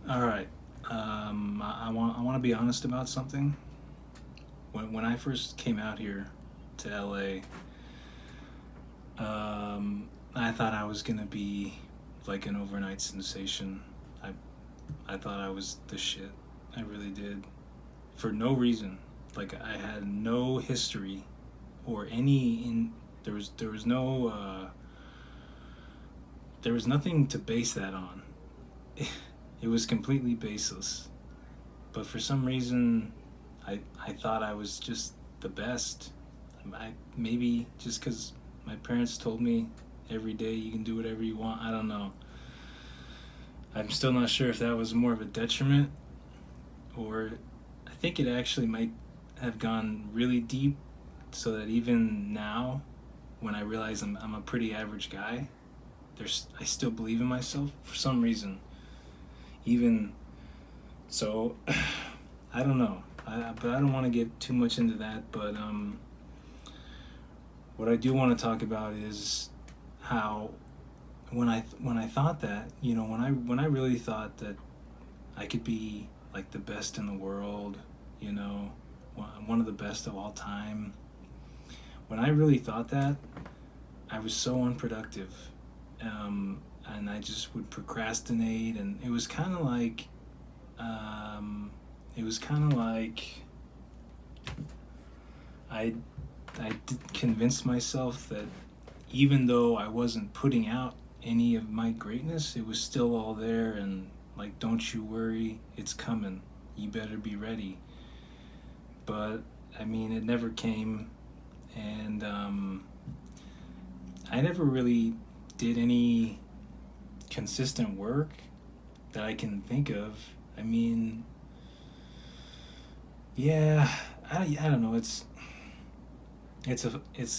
All right. I want to be honest about something. When I first came out here to LA, I thought I was gonna be like an overnight sensation. I I thought I was the shit. I really did. For no reason. Like I had no history or any in there was no there was nothing to base that on. It was completely baseless. But for some reason, I thought I was just the best. Maybe just because my parents told me every day you can do whatever you want. I don't know. I'm still not sure if that was more of a detriment or I think it actually might have gone really deep so that even now, when I realize I'm a pretty average guy, I still believe in myself for some reason. Even so, I don't know. But I don't want to get too much into that. But what I do want to talk about is how when I thought that when I really thought that I could be like the best in the world, you know, one of the best of all time. When I really thought that, I was so unproductive, and I just would procrastinate, and um, it was kind of like I I did convince myself that even though I wasn't putting out any of my greatness, it was still all there and like don't you worry, it's coming. You better be ready. But I mean, it never came and I never really did any consistent work that I can think of. I mean, yeah, I don't know. It's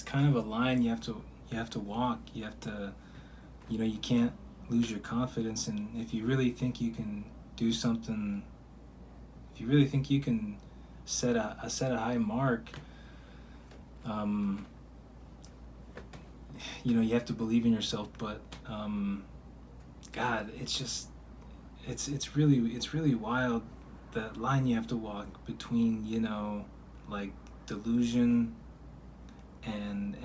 kind of a line you have to walk. You have to you can't lose your confidence, and if you really think you can do something, if you really think you can set a high mark, um, you have to believe in yourself. But God, it's really wild that line you have to walk between like delusion and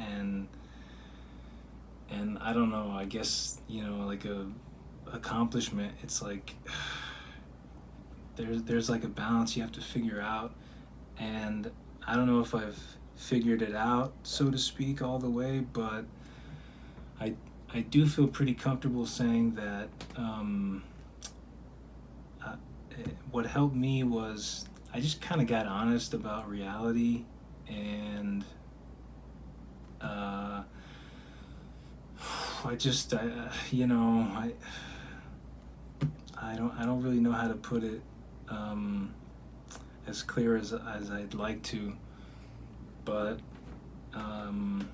I don't know. I guess like a accomplishment. It's like there's like a balance you have to figure out, and I don't know if I've figured it out, so to speak, all the way, but I I do feel pretty comfortable saying that uh, what helped me was I just kind of got honest about reality, and uh, I don't really know how to put it um, as clear as I'd like to, but um,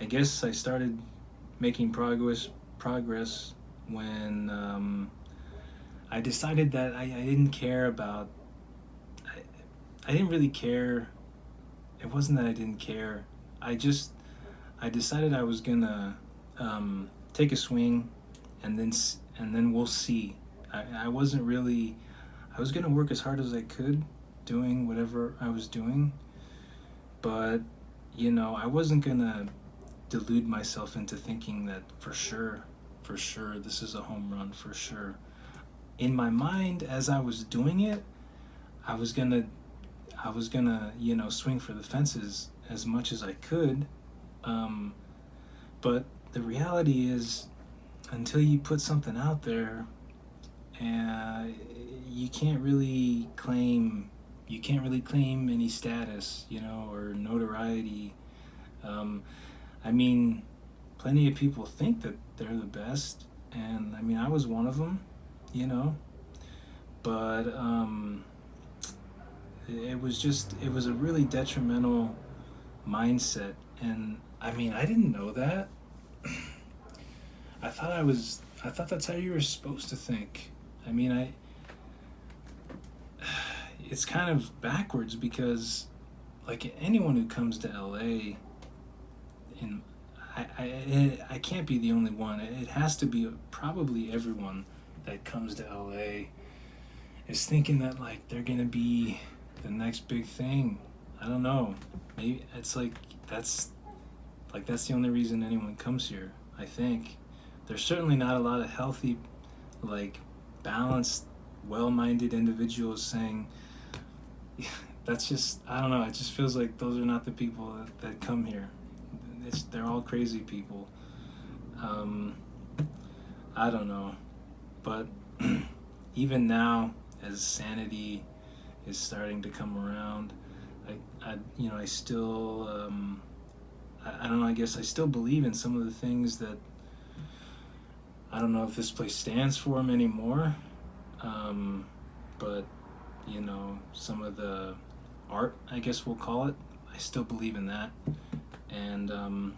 I guess I started making progress when I decided that I didn't care about I, I didn't really care. It wasn't that I didn't care. I decided I was gonna take a swing, and then we'll see. I wasn't really. I was gonna work as hard as I could, doing whatever I was doing, but I wasn't gonna delude myself into thinking that for sure, this is a home run for sure. In my mind, as I was doing it, I was gonna, swing for the fences as much as I could. Um, but the reality is, until you put something out there, uh, you can't really claim any status, or notoriety. Um, I mean, plenty of people think that they're the best, and I mean, I was one of them, you know. But it was a really detrimental mindset, and I mean, I didn't know that. I thought that's how you were supposed to think. I mean, it's kind of backwards because like anyone who comes to LA, and I can't be the only one. It has to be probably everyone that comes to LA is thinking that like they're gonna be the next big thing. I don't know. Maybe it's that's the only reason anyone comes here. I think there's certainly not a lot of healthy, like balanced, well-minded individuals saying that's just I don't know. It just feels like those are not the people that come here. They're all crazy people. Um, I don't know, but even now, as sanity is starting to come around, I still, I don't know. I guess I still believe in some of the things that I don't know if this place stands for them anymore. But some of the art, I guess we'll call it, I still believe in that, and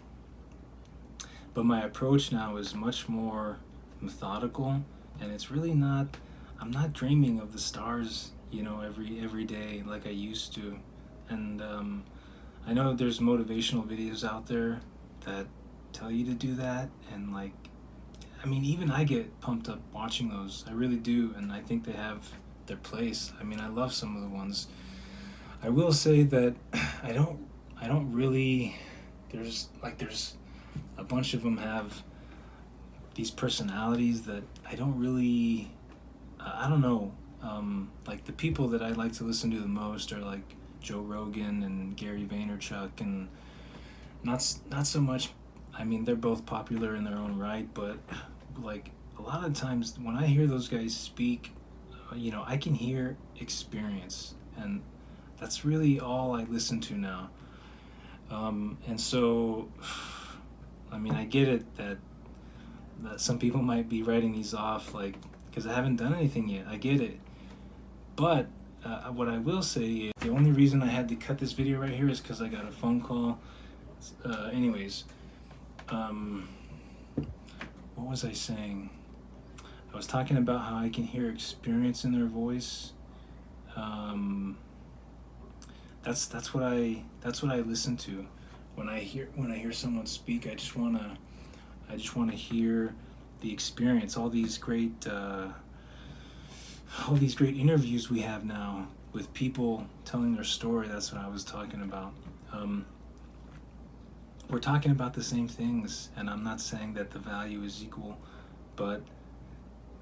but my approach now is much more methodical, and it's really not. I'm not dreaming of the stars, every day like I used to, and I know there's motivational videos out there that tell you to do that, and like, I mean, even I get pumped up watching those. I really do, and I think they have their place. I mean, I love some of the ones. I will say that I don't really. There's a bunch of them have these personalities that I don't really. I don't know. Like the people that I like to listen to the most are like Joe Rogan and Gary Vaynerchuk, and not so much. I mean, they're both popular in their own right, but like a lot of times when I hear those guys speak, I can hear experience, and that's really all I listen to now. And so, I mean, I get it that some people might be writing these off, like, because I haven't done anything yet. I get it. But what I will say is the only reason I had to cut this video right here is because I got a phone call. Anyways, what was I saying? I was talking about how I can hear experience in their voice. That's what I listen to when I hear someone speak. I just wanna hear the experience. All these great interviews we have now with people telling their story. That's what I was talking about. We're talking about the same things, and I'm not saying that the value is equal, but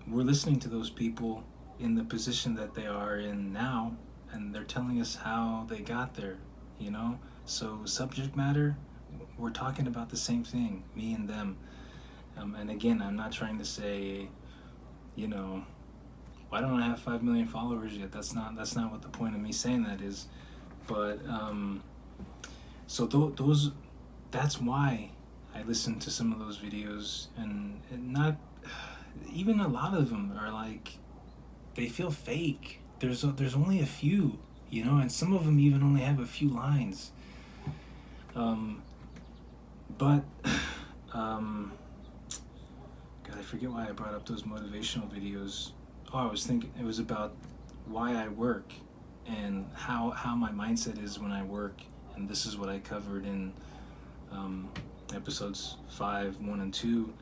we're listening to those people in the position that they are in now, and they're telling us how they got there, So subject matter, we're talking about the same thing, me and them. And again, I'm not trying to say, why don't I have 5 million followers yet? That's not what the point of me saying that is. But so those, that's why I listen to some of those videos, and not even a lot of them are like, they feel fake. There's only a few, and some of them even only have a few lines. But God, I forget why I brought up those motivational videos. Oh, I was thinking it was about why I work and how my mindset is when I work, and this is what I covered in episodes 5, 1, and 2,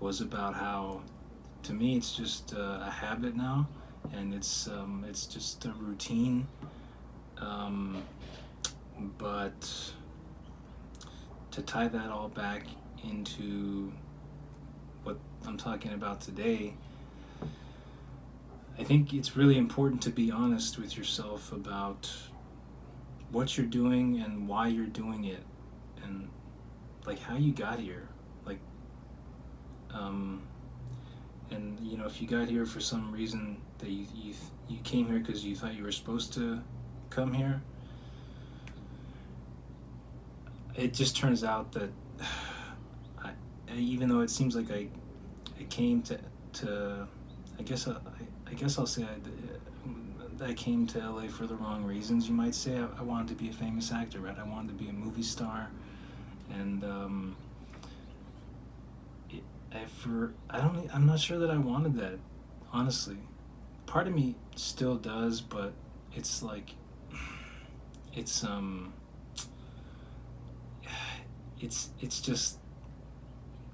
was about how, to me, it's just a habit now, and it's just a routine. But to tie that all back into what I'm talking about today, I think it's really important to be honest with yourself about what you're doing and why you're doing it, and like how you got here. Like, and if you got here for some reason that you came here because you thought you were supposed to come here, it just turns out that even though it seems like I came to I guess I'll say I came to LA for the wrong reasons. You might say I wanted to be a famous actor, right? I wanted to be a movie star, and I'm not sure that I wanted that, honestly. Part of me still does, but it's like it's just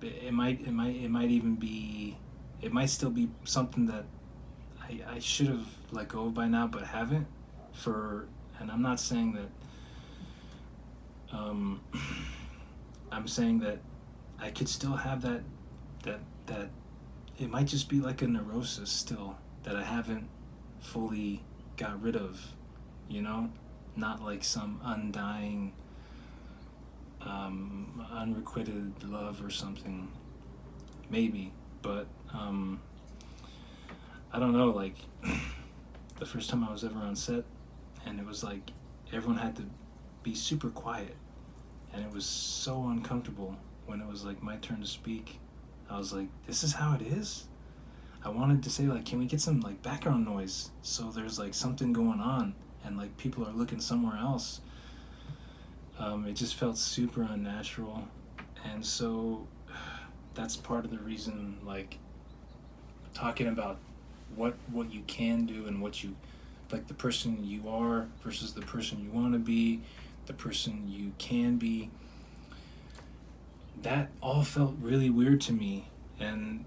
it might even be it might still be something that I should have let go of by now, but haven't. For and I'm not saying that. Um, I'm saying that I could still have that it might just be like a neurosis still that I haven't fully got rid of, you know, not like some undying, unrequited love or something, maybe, but I don't know, like the first time I was ever on set, and it was like everyone had to be super quiet, and it was so uncomfortable when it was like my turn to speak. I was like, this is how it is? I wanted to say like, can we get some like background noise so there's like something going on and like people are looking somewhere else. It just felt super unnatural, and so that's part of the reason like talking about what you can do and what you like the person you are versus the person you want to be, the person you can be. That all felt really weird to me, and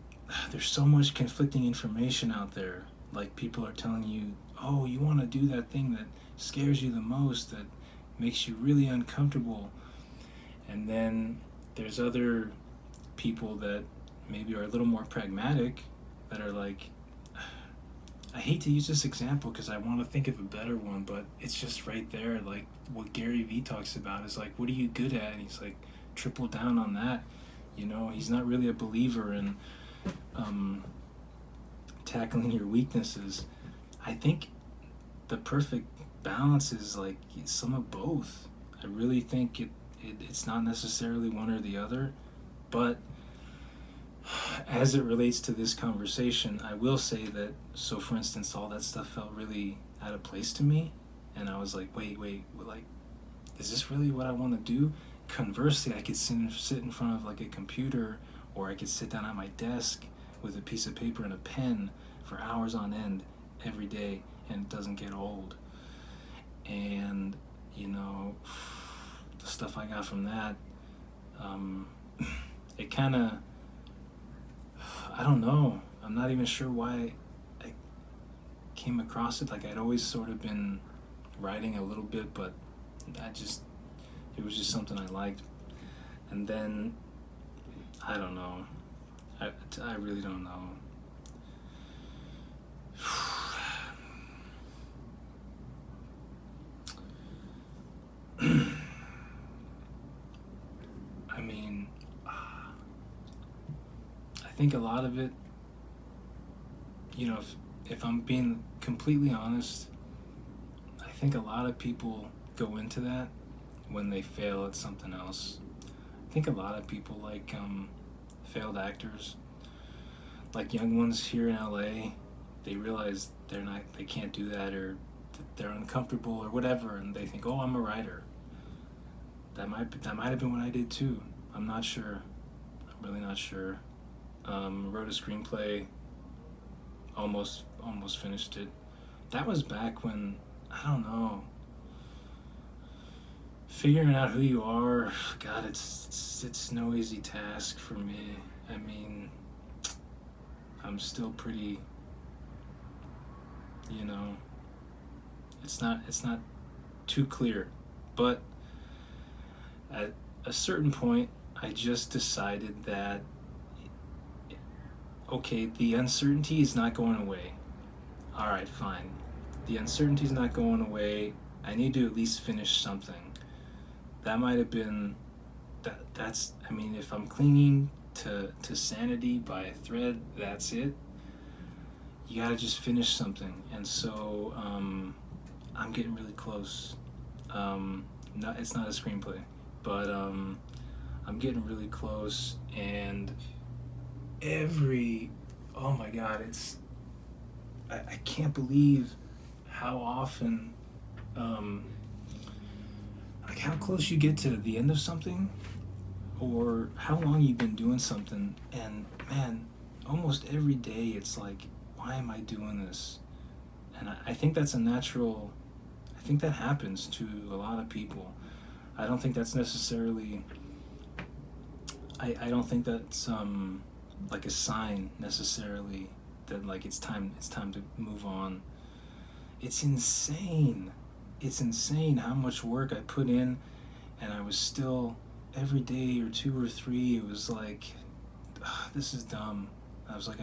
there's so much conflicting information out there. Like people are telling you, oh, you want to do that thing that scares you the most, that makes you really uncomfortable. And then there's other people that maybe are a little more pragmatic that are like, I hate to use this example because I want to think of a better one, but it's just right there. Like what Gary Vee talks about is like, what are you good at? And he's like, triple down on that. You know, he's not really a believer in tackling your weaknesses. I think the perfect balance is like some of both. I really think it's not necessarily one or the other, but as it relates to this conversation, I will say that, so for instance, all that stuff felt really out of place to me, and I was like, wait, like, is this really what I want to do? Conversely, I could sit in front of like a computer, or I could sit down at my desk with a piece of paper and a pen for hours on end every day, and it doesn't get old. And, you know, the stuff I got from that, it kind of, I don't know. I'm not even sure why I came across it. Like I'd always sort of been writing a little bit, but it was just something I liked. And then, I don't know. I really don't know. I mean, I think a lot of it, you know, if I'm being completely honest, I think a lot of people go into that when they fail at something else. I think a lot of people like failed actors, like young ones here in LA, they realize they can't do that, or they're uncomfortable or whatever, and they think, oh, I'm a writer. That might have been what I did too. I'm not sure. I'm really not sure. Wrote a screenplay. Almost finished it. That was back when, I don't know. Figuring out who you are, God, it's no easy task for me. I mean, I'm still pretty, you know, it's not too clear. But at a certain point, I just decided that, okay, the uncertainty is not going away. All right, fine. The uncertainty is not going away. I need to at least finish something. That might have been that's, I mean, if I'm clinging to sanity by a thread, that's it. You gotta just finish something. And so I'm getting really close. It's not a screenplay, but I'm getting really close, and oh my God, I can't believe how often, like how close you get to the end of something, or how long you've been doing something, and man, almost every day it's like, why am I doing this? And I think that's a natural, I think that happens to a lot of people. I don't think that's necessarily, I don't think that's like a sign necessarily that like it's time to move on. It's insane. It's insane how much work I put in, and I was still every day or two or three. It was like, this is dumb. I was like,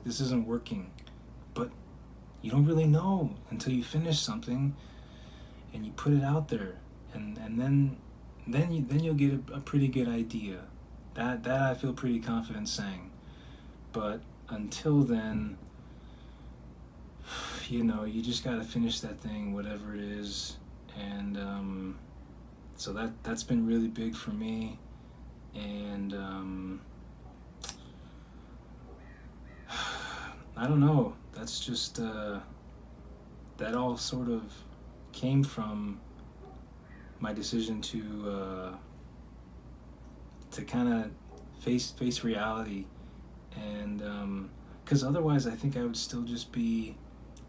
this isn't working. But you don't really know until you finish something and you put it out there, and then you'll get a pretty good idea. That I feel pretty confident saying. But until then, you just gotta finish that thing, whatever it is, and so that's been really big for me, and I don't know. That's just that all sort of came from my decision to kind of face reality, and because otherwise I think I would still just be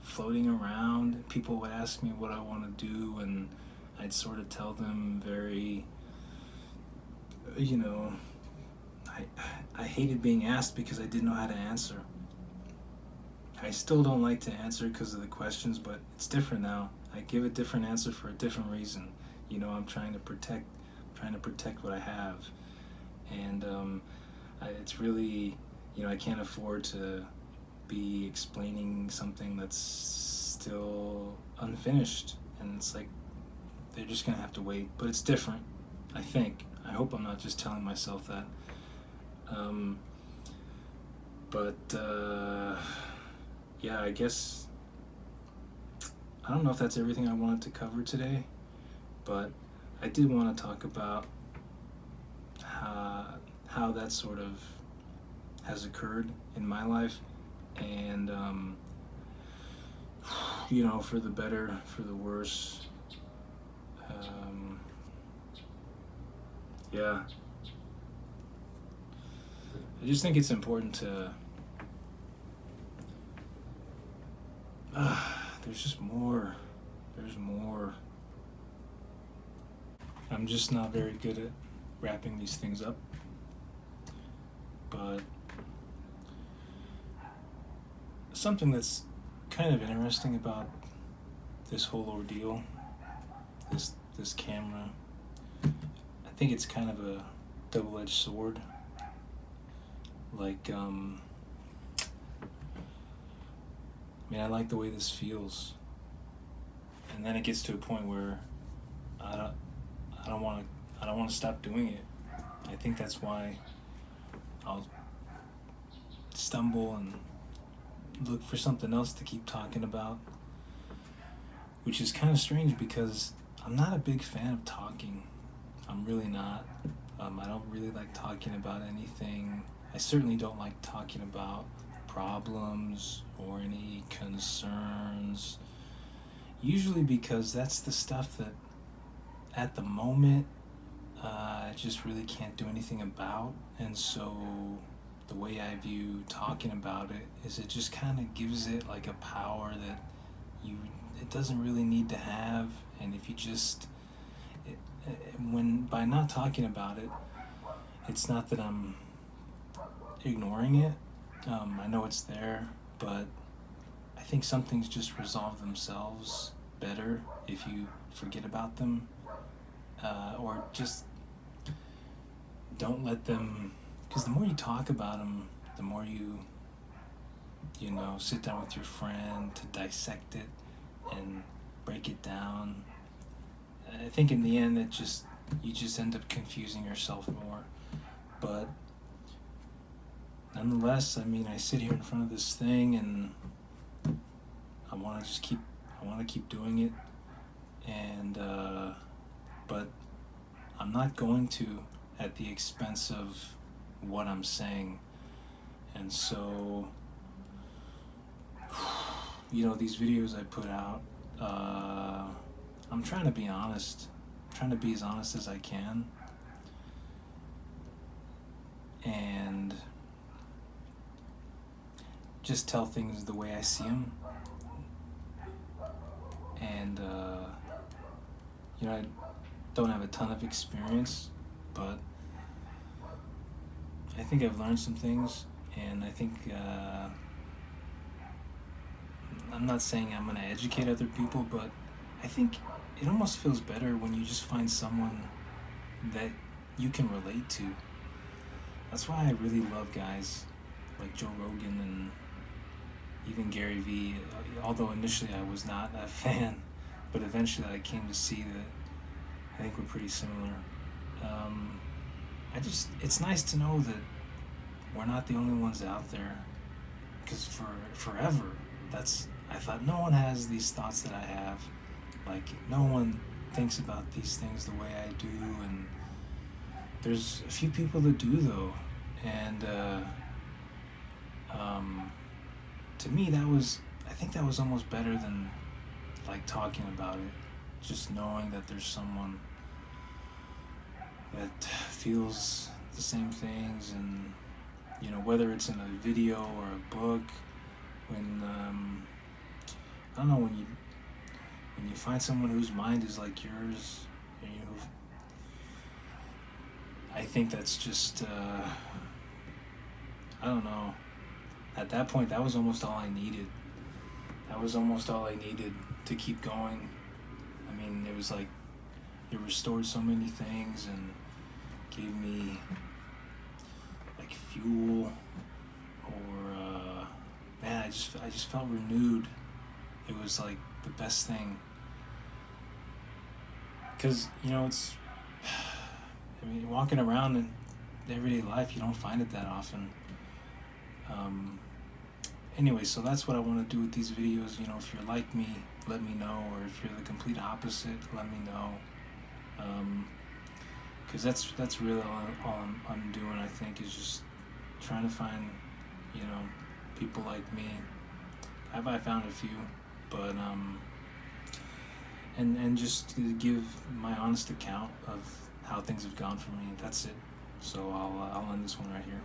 floating around. People would ask me what I want to do, and I'd sort of tell them very, you know, I I hated being asked because I didn't know how to answer. I still don't like to answer because of the questions, but it's different now. I give a different answer for a different reason. I'm trying to protect what I have, and it's really, I can't afford to be explaining something that's still unfinished, and it's like they're just gonna have to wait. But it's different, I think. I hope I'm not just telling myself that. Um, but yeah, I guess I don't know if that's everything I wanted to cover today, but I did want to talk about how that sort of has occurred in my life, and for the better, for the worse. Um, yeah, I just think it's important to. There's just more. There's more. I'm just not very good at wrapping these things up, but something that's kind of interesting about this whole ordeal, this camera, I think it's kind of a double-edged sword. Like, I like the way this feels, and then it gets to a point where I don't, I don't want to stop doing it. I think that's why I'll stumble and look for something else to keep talking about, which is kind of strange because I'm not a big fan of talking. I'm really not. I don't really like talking about anything. I certainly don't like talking about problems or any concerns. Usually because that's the stuff that at the moment I just really can't do anything about. And so the way I view talking about it is it just kind of gives it like a power that it doesn't really need to have. And if you just when by not talking about it, it's not that I'm ignoring it. I know it's there, but I think some things just resolve themselves better if you forget about them, or just don't let them. Because the more you talk about them, the more you sit down with your friend to dissect it and break it down. I think in the end, you just end up confusing yourself more. But nonetheless, I sit here in front of this thing, and I want to keep doing it, and but I'm not going to at the expense of what I'm saying. And so, these videos I put out, I'm trying to be honest. I'm trying to be as honest as I can. And just tell things the way I see them. And, I don't have a ton of experience, but I think I've learned some things, And I think I'm not saying I'm gonna educate other people, but I think it almost feels better when you just find someone that you can relate to. That's why I really love guys like Joe Rogan and even Gary Vee. Although initially I was not a fan, but eventually I came to see that I think we're pretty similar. Um, it's nice to know that we're not the only ones out there. Because for forever, I thought no one has these thoughts that I have. Like, no one thinks about these things the way I do. And there's a few people that do, though. And um, to me, I think that was almost better than like talking about it. Just knowing that there's someone that feels the same things, and whether it's in a video or a book, when I don't know, when you find someone whose mind is like yours, and I think that's just I don't know. At that point, that was almost all I needed. That was almost all I needed to keep going. I mean, it was like it restored so many things and gave me like fuel, or man, I just felt renewed. It was like the best thing, because it's I mean, walking around in everyday life, you don't find it that often. um, Anyway, so that's what I want to do with these videos. If you're like me, let me know, or if you're the complete opposite, let me know. Because that's really all I'm doing, I think, is just trying to find, people like me. I found a few, but and just to give my honest account of how things have gone for me. That's it. So I'll end this one right here.